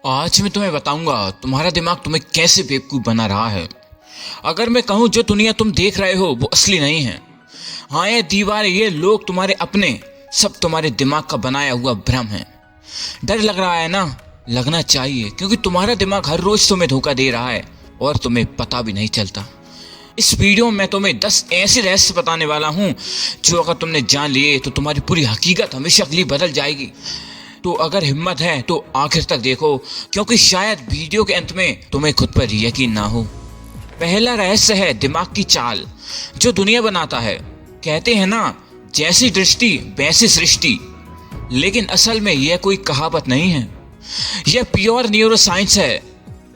आज मैं तुम्हें बताऊंगा तुम्हारा दिमाग तुम्हें कैसे बेवकूफ बना रहा है। अगर मैं कहूं जो दुनिया तुम देख रहे हो वो असली नहीं है। हाँ, ये दीवारें, ये लोग तुम्हारे अपने, सब तुम्हारे दिमाग का बनाया हुआ भ्रम है। डर लग रहा है ना? लगना चाहिए, क्योंकि तुम्हारा दिमाग हर रोज तुम्हें धोखा दे रहा है और तुम्हें पता भी नहीं चलता। इस वीडियो में तुम्हें 10 ऐसे रहस्य बताने वाला हूँ जो अगर तुमने जान लिए तो तुम्हारी पूरी हकीकत हमेशा के लिए बदल जाएगी। तो अगर हिम्मत है तो आखिर तक देखो, क्योंकि शायद वीडियो के अंत में तुम्हें खुद पर यकीन ना हो। पहला रहस्य है दिमाग की चाल जो दुनिया बनाता है। कहते हैं ना, जैसी दृष्टि वैसी सृष्टि, लेकिन असल में यह कोई कहावत नहीं है, यह प्योर न्यूरो साइंस है।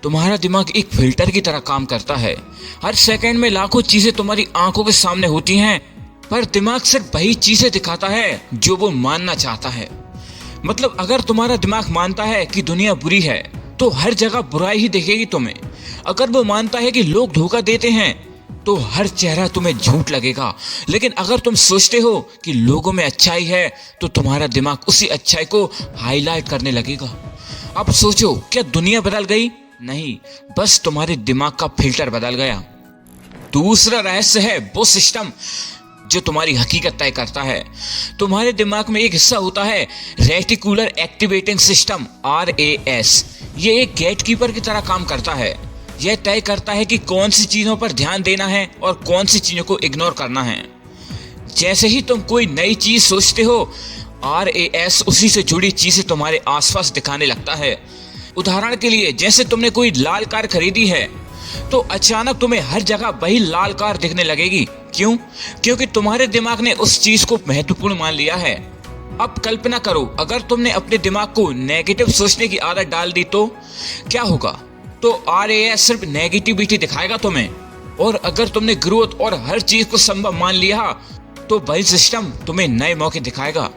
तुम्हारा दिमाग एक फिल्टर की तरह काम करता है। हर सेकंड में लाखों चीजें तुम्हारी आंखों के सामने होती हैं, पर दिमाग सिर्फ वही चीजें दिखाता है जो वो मानना चाहता है। मतलब अगर तुम्हारा दिमाग मानता है कि दुनिया बुरी है तो हर जगह बुराई ही दिखेगी तुम्हें। अगर वो मानता है कि लोग धोखा देते हैं तो हर चेहरा तुम्हें झूठ लगेगा। लेकिन अगर तुम सोचते हो कि लोगों में अच्छाई है तो तुम्हारा दिमाग उसी अच्छाई को हाईलाइट करने लगेगा। अब सोचो, क्या दुनिया बदल गई? नहीं, बस तुम्हारे दिमाग का फिल्टर बदल गया। दूसरा रहस्य है वो सिस्टम जो तुम्हारी हकीकत तय करता है। तुम्हारे दिमाग में एक हिस्सा होता है रेटिकुलर एक्टिवेटिंग सिस्टम, RAS। ये एक गेटकीपर की तरह काम करता है। यह तय करता है कि कौन सी चीजों पर ध्यान देना है और कौन सी चीजों को इग्नोर करना है। जैसे ही तुम कोई नई चीज सोचते हो, RAS उसी से जुड़ी चीजें तुम्हारे आसपास दिखाने लगता है। उदाहरण के लिए, जैसे तुमने कोई लाल कार खरीदी है तो अचानक तुम्हें हर जगह वही लाल कार दिखने लगेगी। क्यों? क्योंकि तुम्हारे दिमाग ने उस चीज को महत्वपूर्ण मान लिया है। अब कल्पना करो, अगर तुमने अपने दिमाग को नेगेटिव सोचने की आदत डाल दी तो क्या होगा? तो RAS सिर्फ नेगेटिविटी दिखाएगा तुम्हें। और अगर तुमने ग्रोथ और हर चीज को संभव मान लिया तो वही सिस्टम तुम्हें नए मौके दिखाएगा।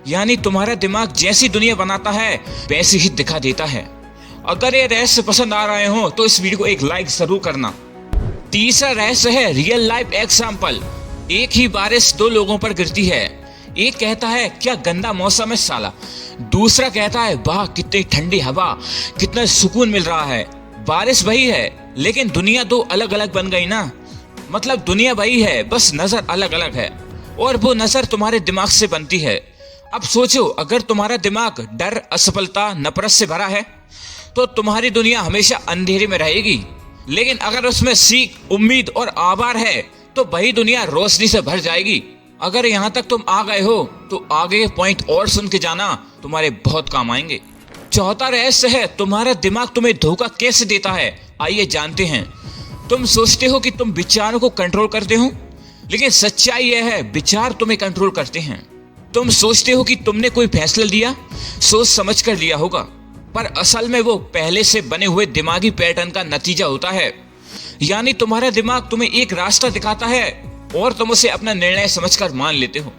यानी तुम्हारा दिमाग जैसी दुनिया बनाता है वैसी ही दिखा देता है। अगर ये रहस्य पसंद आ रहे हो तो इस वीडियो को एक लाइक जरूर करना। तीसरा रहस्य है रियल लाइफ एग्जाम्पल। एक ही बारिश दो लोगों पर गिरती है। एक कहता है क्या गंदा मौसम है साला। दूसरा कहता है वाह कितनी ठंडी हवा, कितना सुकून मिल रहा है। बारिश वही है लेकिन दुनिया दो अलग अलग बन गई ना। मतलब दुनिया वही है, बस नजर अलग अलग है, और वो नजर तुम्हारे दिमाग से बनती है। अब सोचो, अगर तुम्हारा दिमाग डर, असफलता, नफरत से भरा है तो तुम्हारी दुनिया हमेशा अंधेरे में रहेगी। लेकिन अगर उसमें सीख, उम्मीद और आभार है तो वही दुनिया रोशनी से भर जाएगी। अगर यहाँ तक तुम आ गए हो तो आगे पॉइंट और सुन के जाना, तुम्हारे बहुत काम आएंगे। चौथा रहस्य है तुम्हारा दिमाग तुम्हें धोखा कैसे देता है। आइए जानते हैं। तुम सोचते हो कि तुम विचारों को कंट्रोल करते हो, लेकिन सच्चाई यह है विचार तुम्हें कंट्रोल करते हैं। तुम सोचते हो कि तुमने कोई फैसला लिया, सोच समझ कर लिया होगा, पर असल में वो पहले से बने हुए दिमागी पैटर्न का नतीजा होता है। यानी तुम्हारा दिमाग तुम्हें एक रास्ता दिखाता है और तुम उसे अपना निर्णय समझकर मान लेते हो।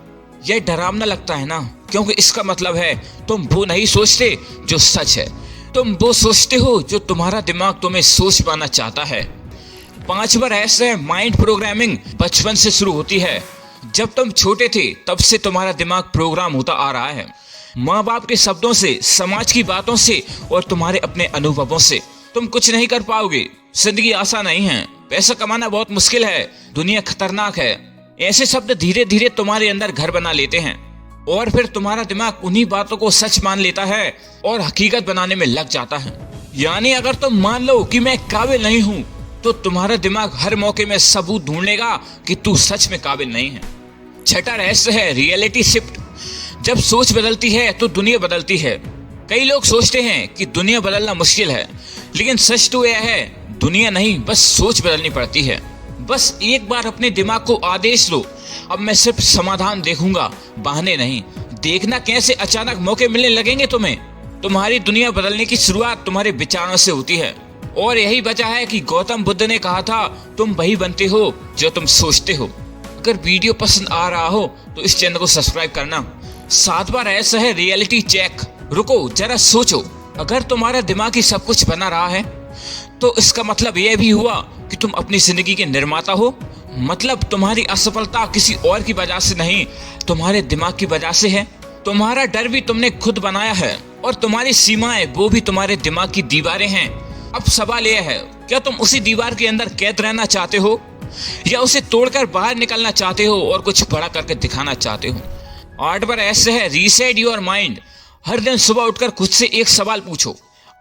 यह डरावना लगता है ना, क्योंकि इसका मतलब है तुम वो नहीं सोचते जो सच है, तुम वो सोचते हो जो तुम्हारा दिमाग तुम्हें सोच पाना चाहता है। पांचवा रहस्य है माइंड प्रोग्रामिंग बचपन से शुरू होती है। जब तुम छोटे थे तब से तुम्हारा दिमाग प्रोग्राम होता आ रहा है। माँ बाप के शब्दों से, समाज की बातों से और तुम्हारे अपने अनुभवों से। तुम कुछ नहीं कर पाओगे, जिंदगी आसान नहीं है, पैसा कमाना बहुत मुश्किल है, दुनिया खतरनाक है। ऐसे शब्द धीरे धीरे तुम्हारे अंदर घर बना लेते हैं और फिर तुम्हारा दिमाग उन्हीं बातों को सच मान लेता है और हकीकत बनाने में लग जाता है। यानी अगर तुम मान लो कि मैं काबिल नहीं हूँ तो तुम्हारा दिमाग हर मौके में सबूत ढूंढ लेगा कि तू सच में काबिल नहीं है। छठा रहस्य है रियलिटी शिफ्ट। जब सोच बदलती है तो दुनिया बदलती है। कई लोग सोचते हैं कि दुनिया बदलना मुश्किल है, लेकिन सच तो यह है दुनिया नहीं, बस सोच बदलनी पड़ती है। बस एक बार अपने दिमाग को आदेश दो, अब मैं सिर्फ समाधान देखूंगा, बहाने नहीं। देखना कैसे अचानक मौके मिलने लगेंगे तुम्हें। तुम्हारी दुनिया बदलने की शुरुआत तुम्हारे विचारों से होती है, और यही वजह है कि गौतम बुद्ध ने कहा था तुम वही बनते हो जो तुम सोचते हो। अगर वीडियो पसंद आ रहा हो तो इस चैनल को सब्सक्राइब करना। सातवां रहस्य है रियलिटी चेक। रुको जरा सोचो, अगर तुम्हारा दिमाग ही सब कुछ बना रहा है तो इसका मतलब यह भी हुआ कि तुम अपनी जिंदगी के निर्माता हो। मतलब तुम्हारी असफलता किसी और की वजह से नहीं, तुम्हारे दिमाग की वजह से है। तुम्हारा डर भी तुमने खुद बनाया है। और तुम्हारी सीमाएं वो भी तुम्हारे दिमाग की दीवारें हैं। अब सवाल यह है, क्या तुम उसी दीवार के अंदर कैद रहना चाहते हो या उसे तोड़कर बाहर निकलना चाहते हो और कुछ बड़ा करके दिखाना चाहते हो? 8 बार ऐसे है, रीसेट योर माइंड। हर दिन सुबह उठकर खुद से एक सवाल पूछो,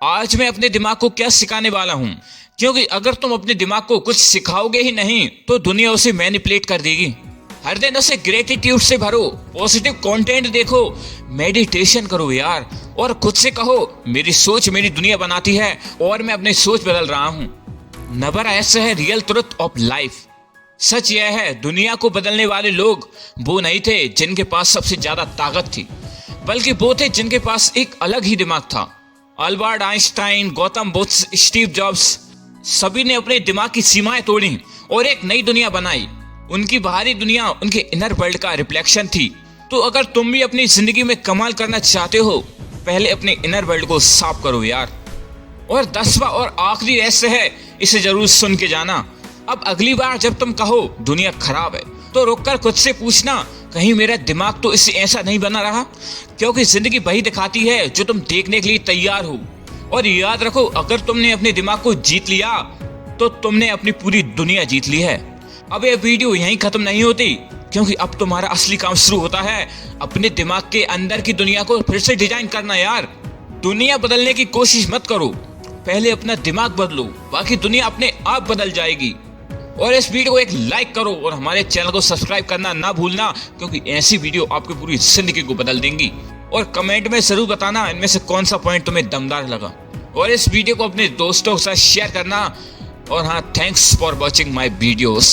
आज मैं अपने दिमाग को क्या सिखाने वाला हूँ? क्योंकि अगर तुम अपने दिमाग को कुछ सिखाओगे ही नहीं तो दुनिया उसे मैनिपुलेट कर देगी। हर दिन उसे ग्रेटिट्यूड से भरो, पॉजिटिव कंटेंट देखो, मेडिटेशन करो यार, और खुद से कहो मेरी सोच मेरी दुनिया बनाती है और मैं अपनी सोच बदल रहा हूँ। नंबर ऐसा है, रियल ट्रुथ ऑफ लाइफ। सच यह है, दुनिया को बदलने वाले लोग वो नहीं थे जिनके पास सबसे ज्यादा ताकत थी, बल्कि वो थे जिनके पास एक अलग ही दिमाग था। Albert Einstein, Gautam Buddha, Steve jobs, सभी ने अपने दिमाग की सीमाएं तोड़ी और एक नई दुनिया बनाई। उनकी बाहरी दुनिया उनके इनर वर्ल्ड का रिफ्लेक्शन थी। तो अगर तुम भी अपनी जिंदगी में कमाल करना चाहते हो, पहले अपने इनर वर्ल्ड को साफ करो यार। और 10वां और आखिरी रहस्य है, इसे जरूर सुन के जाना। अब अगली बार जब तुम कहो दुनिया खराब है, तो रुककर खुद से पूछना, कहीं मेरा दिमाग तो इससे ऐसा नहीं बना रहा? क्योंकि जिंदगी वही दिखाती है जो तुम देखने के लिए तैयार हो। और याद रखो, अगर तुमने अपने दिमाग को जीत लिया तो तुमने अपनी पूरी दुनिया जीत ली है। अब ये वीडियो यहीं खत्म नहीं होती, क्योंकि अब तुम्हारा असली काम शुरू होता है, अपने दिमाग के अंदर की दुनिया को फिर से डिजाइन करना यार। दुनिया बदलने की कोशिश मत करो, पहले अपना दिमाग बदलो, बाकी दुनिया अपने आप बदल जाएगी। और इस वीडियो को एक लाइक करो और हमारे चैनल को सब्सक्राइब करना ना भूलना, क्योंकि ऐसी वीडियो आपकी पूरी जिंदगी को बदल देंगी। और कमेंट में जरूर बताना इनमें से कौन सा पॉइंट तुम्हें दमदार लगा, और इस वीडियो को अपने दोस्तों के साथ शेयर करना। और हाँ, thanks for watching my videos.